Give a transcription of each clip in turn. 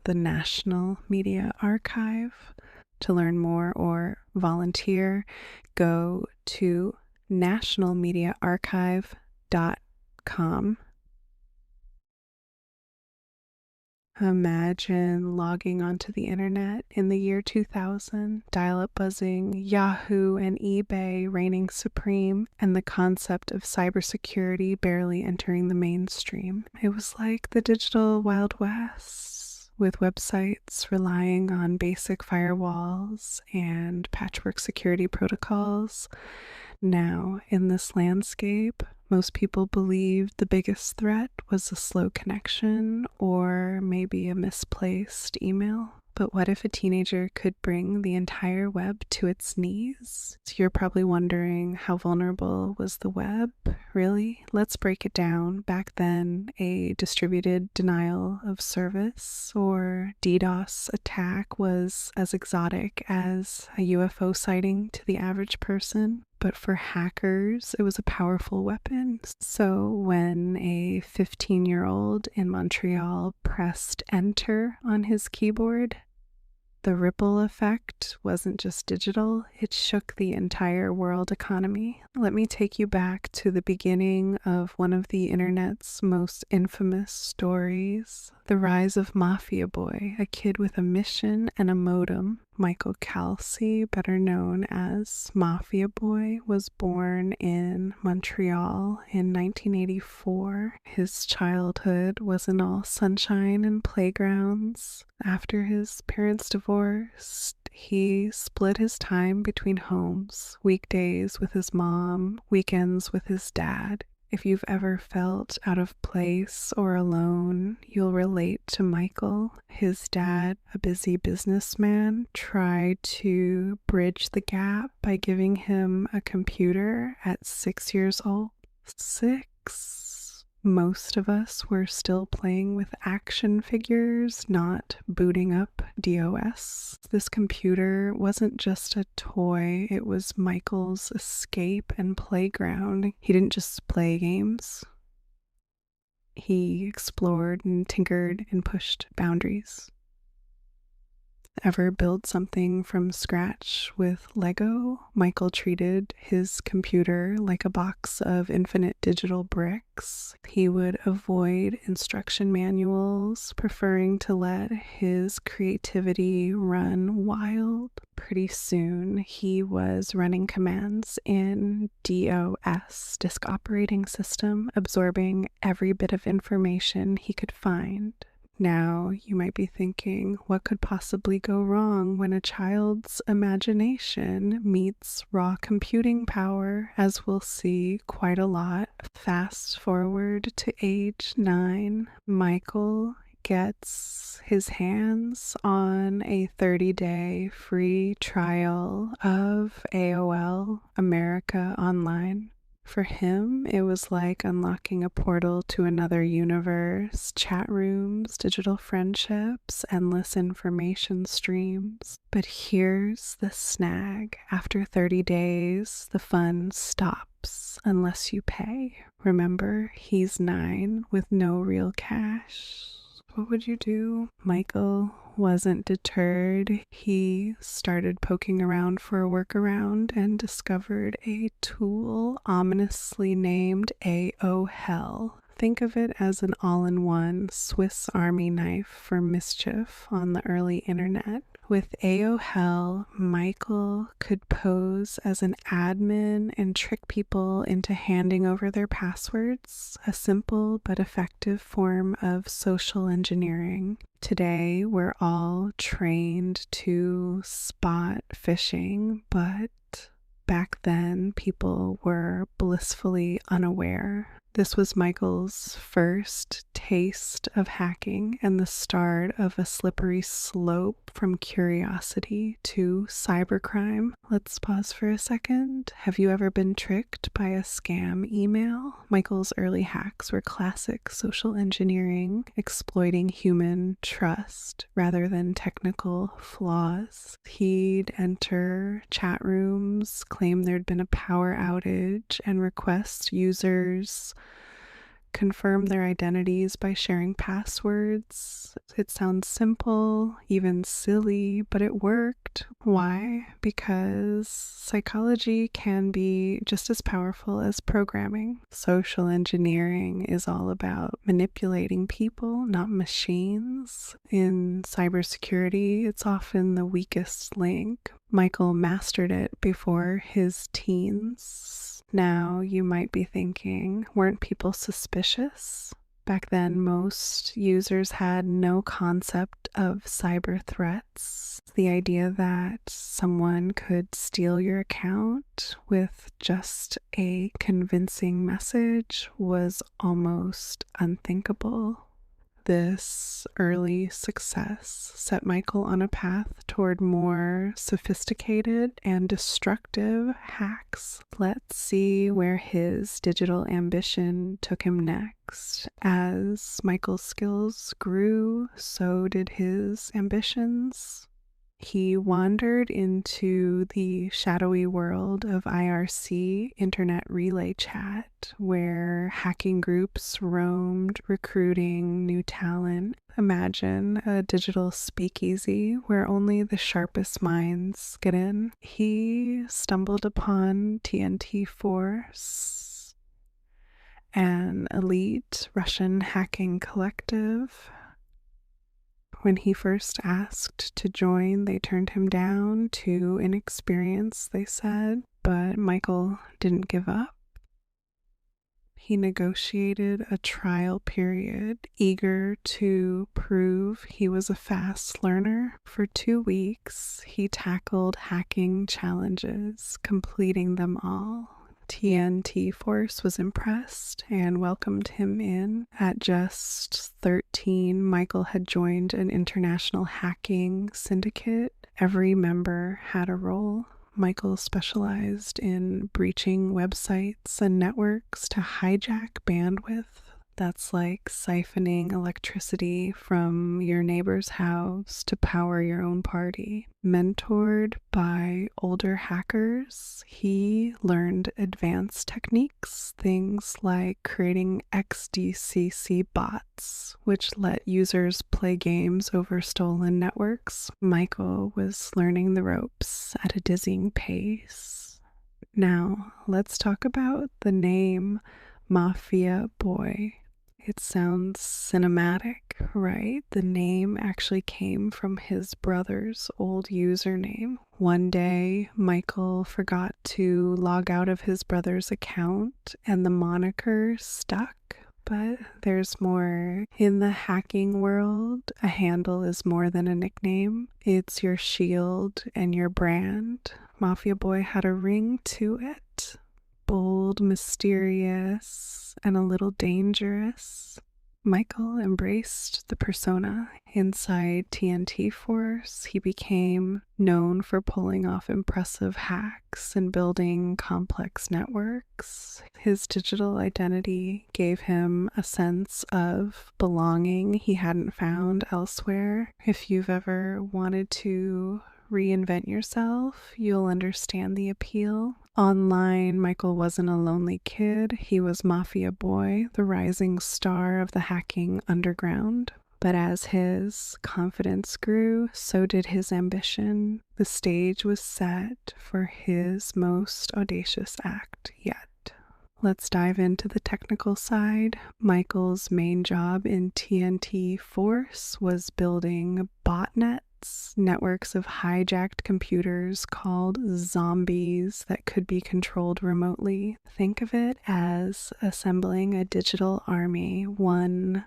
the National Media Archive. To learn more or volunteer, go to nationalmediaarchive.com. Imagine logging onto the internet in the year 2000, dial-up buzzing, Yahoo and eBay reigning supreme, and the concept of cybersecurity barely entering the mainstream. It was like the digital Wild West, with websites relying on basic firewalls and patchwork security protocols. Now, in this landscape, most people believe the biggest threat was a slow connection or maybe a misplaced email. But what if a teenager could bring the entire web to its knees? So you're probably wondering, how vulnerable was the web? Really? Let's break it down. Back then, a distributed denial of service or DDoS attack was as exotic as a UFO sighting to the average person. But for hackers, it was a powerful weapon. So when a 15-year-old in Montreal pressed enter on his keyboard, the ripple effect wasn't just digital, it shook the entire world economy. Let me take you back to the beginning of one of the internet's most infamous stories, the rise of MafiaBoy, a kid with a mission and a modem. Michael Kelsey, better known as MafiaBoy, was born in Montreal in 1984. His childhood wasn't all sunshine and playgrounds. After his parents divorced, he split his time between homes, weekdays with his mom, weekends with his dad. If you've ever felt out of place or alone, you'll relate to Michael. His dad, a busy businessman, tried to bridge the gap by giving him a computer at 6 years old. 6? Most of us were still playing with action figures, not booting up DOS. This computer wasn't just a toy, it was Michael's escape and playground. He didn't just play games. He explored and tinkered and pushed boundaries. Ever build something from scratch with Lego? Michael treated his computer like a box of infinite digital bricks. He would avoid instruction manuals, preferring to let his creativity run wild. Pretty soon, he was running commands in DOS, Disk Operating System, absorbing every bit of information he could find. Now, you might be thinking, what could possibly go wrong when a child's imagination meets raw computing power, as we'll see quite a lot. Fast forward to age 9, Michael gets his hands on a 30-day free trial of AOL America Online. For him, it was like unlocking a portal to another universe, chat rooms, digital friendships, endless information streams. But here's the snag. After 30 days, the fun stops unless you pay. Remember, he's 9 with no real cash. What would you do? Michael wasn't deterred. He started poking around for a workaround and discovered a tool ominously named AOL. Think of it as an all-in-one Swiss Army knife for mischief on the early internet. With AOL, Michael could pose as an admin and trick people into handing over their passwords, a simple but effective form of social engineering. Today, we're all trained to spot phishing, but back then, people were blissfully unaware. This was Michael's first taste of hacking and the start of a slippery slope from curiosity to cybercrime. Let's pause for a second. Have you ever been tricked by a scam email? Michael's early hacks were classic social engineering, exploiting human trust rather than technical flaws. He'd enter chat rooms, claim there'd been a power outage, and request users confirm their identities by sharing passwords. It sounds simple, even silly, but it worked. Why? Because psychology can be just as powerful as programming. Social engineering is all about manipulating people, not machines. In cybersecurity, it's often the weakest link. Michael mastered it before his teens. Now, you might be thinking, weren't people suspicious? Back then, most users had no concept of cyber threats. The idea that someone could steal your account with just a convincing message was almost unthinkable. This early success set Michael on a path toward more sophisticated and destructive hacks. Let's see where his digital ambition took him next. As Michael's skills grew, so did his ambitions. He wandered into the shadowy world of IRC, Internet Relay Chat, where hacking groups roamed, recruiting new talent. Imagine a digital speakeasy where only the sharpest minds get in. He stumbled upon TNT Force, an elite Russian hacking collective. When he first asked to join, they turned him down, too inexperienced, they said, but Michael didn't give up. He negotiated a trial period, eager to prove he was a fast learner. For 2 weeks, he tackled hacking challenges, completing them all. TNT Force was impressed and welcomed him in. At just 13, Michael had joined an international hacking syndicate. Every member had a role. Michael specialized in breaching websites and networks to hijack bandwidth. That's like siphoning electricity from your neighbor's house to power your own party. Mentored by older hackers, he learned advanced techniques, things like creating XDCC bots, which let users play games over stolen networks. Michael was learning the ropes at a dizzying pace. Now, let's talk about the name MafiaBoy. It sounds cinematic, right? The name actually came from his brother's old username. One day, Michael forgot to log out of his brother's account, and the moniker stuck. But there's more. In the hacking world, a handle is more than a nickname. It's your shield and your brand. MafiaBoy had a ring to it. Bold, mysterious, and a little dangerous. Michael embraced the persona. Inside TNT Force, he became known for pulling off impressive hacks and building complex networks. His digital identity gave him a sense of belonging he hadn't found elsewhere. If you've ever wanted to reinvent yourself, you'll understand the appeal. Online, Michael wasn't a lonely kid. He was MafiaBoy, the rising star of the hacking underground. But as his confidence grew, so did his ambition. The stage was set for his most audacious act yet. Let's dive into the technical side. Michael's main job in TNT Force was building botnets, networks of hijacked computers called zombies that could be controlled remotely. Think of it as assembling a digital army, one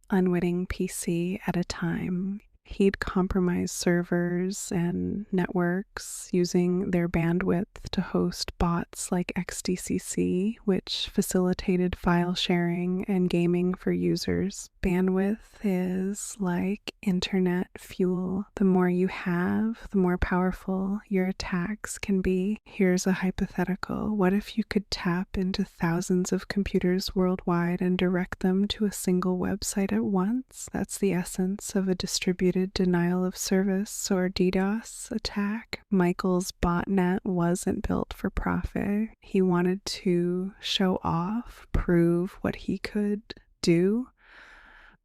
unwitting PC at a time. He'd compromise servers and networks using their bandwidth to host bots like XDCC, which facilitated file sharing and gaming for users. Bandwidth is like internet fuel. The more you have, the more powerful your attacks can be. Here's a hypothetical. What if you could tap into thousands of computers worldwide and direct them to a single website at once? That's the essence of a distributed distributed denial of service or DDoS attack. Michael's botnet wasn't built for profit. He wanted to show off, prove what he could do,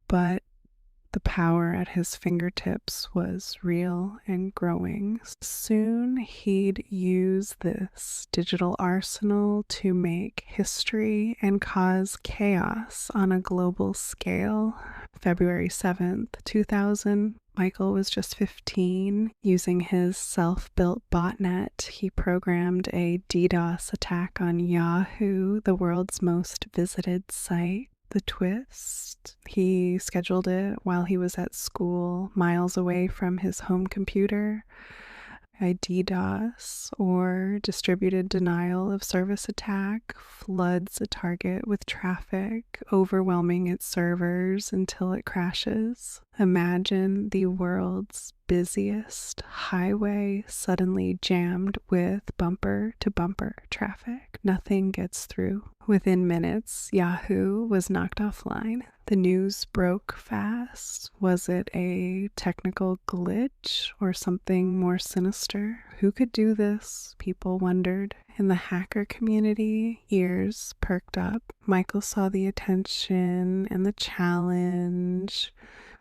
but the power at his fingertips was real and growing. Soon he'd use this digital arsenal to make history and cause chaos on a global scale. February 7th, 2000, Michael was just 15. Using his self-built botnet, he programmed a DDoS attack on Yahoo, the world's most visited site. The twist, he scheduled it while he was at school, miles away from his home computer. A DDoS, or distributed denial of service attack, floods a target with traffic, overwhelming its servers until it crashes. Imagine the world's busiest highway suddenly jammed with bumper-to-bumper traffic. Nothing gets through. Within minutes, Yahoo was knocked offline. The news broke fast. Was it a technical glitch or something more sinister? Who could do this? People wondered. In the hacker community, ears perked up. Michael saw the attention and the challenge.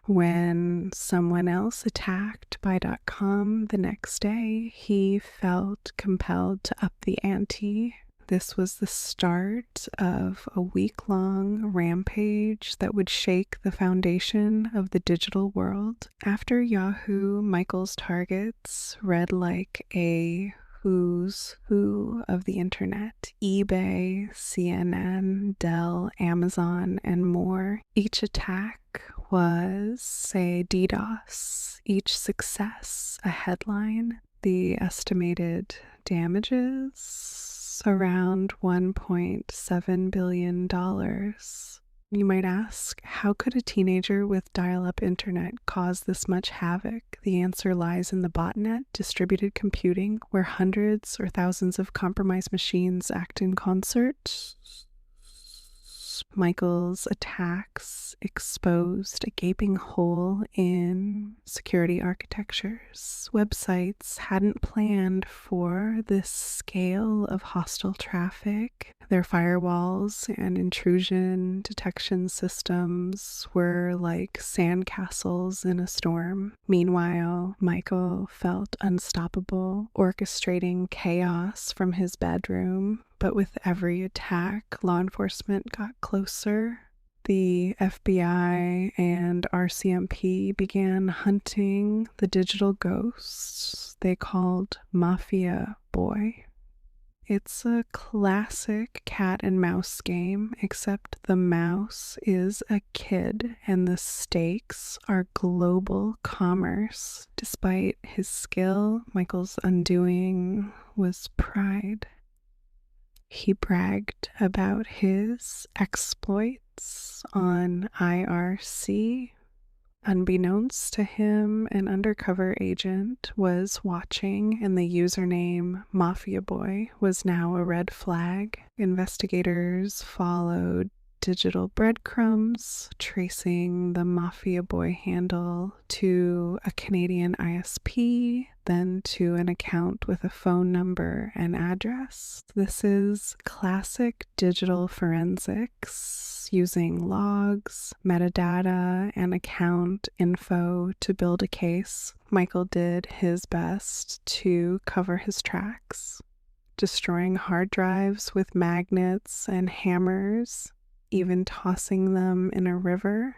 When someone else attacked by .com the next day, he felt compelled to up the ante. This was the start of a week-long rampage that would shake the foundation of the digital world. After Yahoo, Michael's targets read like a who's who of the internet: eBay, CNN, Dell, Amazon, and more. Each attack was a DDoS, each success a headline. The estimated damages around $1.7 billion. You might ask, how could a teenager with dial-up internet cause this much havoc? The answer lies in the botnet, distributed computing, where hundreds or thousands of compromised machines act in concert. Michael's attacks exposed a gaping hole in security architectures. Websites hadn't planned for this scale of hostile traffic. Their firewalls and intrusion detection systems were like sandcastles in a storm. Meanwhile, Michael felt unstoppable, orchestrating chaos from his bedroom. But with every attack, law enforcement got closer. The FBI and RCMP began hunting the digital ghosts they called MafiaBoy. It's a classic cat and mouse game, except the mouse is a kid and the stakes are global commerce. Despite his skill, Michael's undoing was pride. He bragged about his exploits on IRC. Unbeknownst to him, an undercover agent was watching, and the username MafiaBoy was now a red flag. Investigators followed digital breadcrumbs, tracing the MafiaBoy handle to a Canadian ISP, then to an account with a phone number and address. This is classic digital forensics, using logs, metadata, and account info to build a case. Michael did his best to cover his tracks, destroying hard drives with magnets and hammers, even tossing them in a river.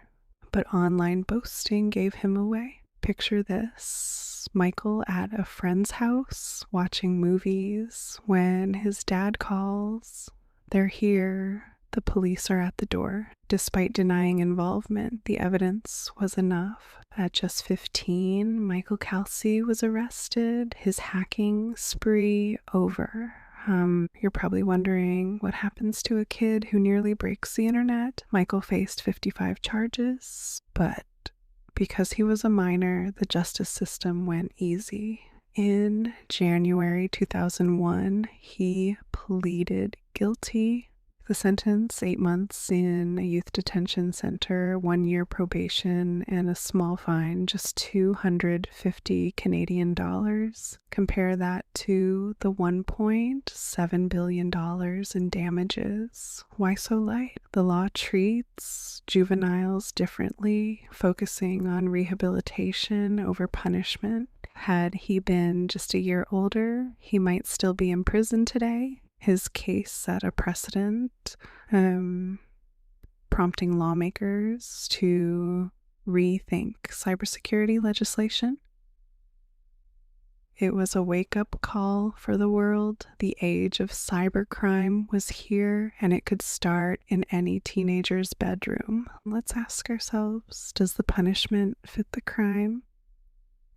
But online boasting gave him away. Picture this: Michael at a friend's house watching movies when his dad calls. They're here. The police are at the door. Despite denying involvement, the evidence was enough. At just 15, Michael Kelsey was arrested, his hacking spree over. You're probably wondering what happens to a kid who nearly breaks the internet. Michael faced 55 charges, but because he was a minor, the justice system went easy. In January 2001, he pleaded guilty. The sentence: 8 months in a youth detention center, 1 year probation, and a small fine, just 250 Canadian dollars. Compare that to the $1.7 billion in damages. Why so light? The law treats juveniles differently, focusing on rehabilitation over punishment. Had he been just a year older, he might still be in prison today. His case set a precedent, prompting lawmakers to rethink cybersecurity legislation. It was a wake-up call for the world. The age of cybercrime was here, and it could start in any teenager's bedroom. Let's ask ourselves, does the punishment fit the crime?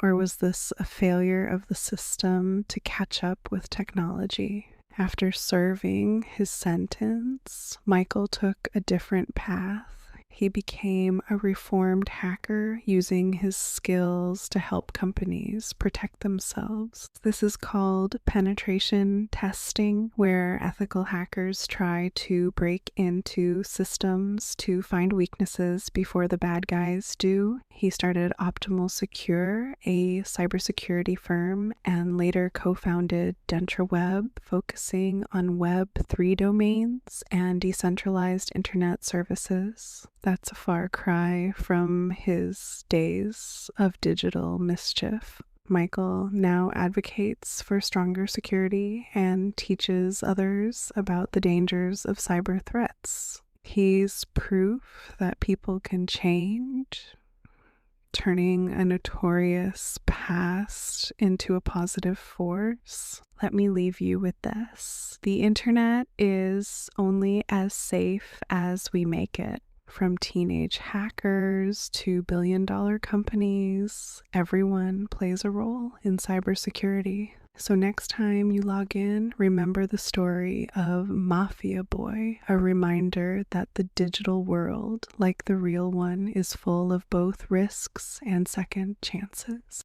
Or was this a failure of the system to catch up with technology? After serving his sentence, Michael took a different path. He became a reformed hacker, using his skills to help companies protect themselves. This is called penetration testing, where ethical hackers try to break into systems to find weaknesses before the bad guys do. He started Optimal Secure, a cybersecurity firm, and later co-founded DentraWeb, focusing on Web3 domains and decentralized internet services. That's a far cry from his days of digital mischief. Michael now advocates for stronger security and teaches others about the dangers of cyber threats. He's proof that people can change, turning a notorious past into a positive force. Let me leave you with this. The internet is only as safe as we make it. From teenage hackers to billion-dollar companies, everyone plays a role in cybersecurity. So next time you log in, remember the story of MafiaBoy, a reminder that the digital world, like the real one, is full of both risks and second chances.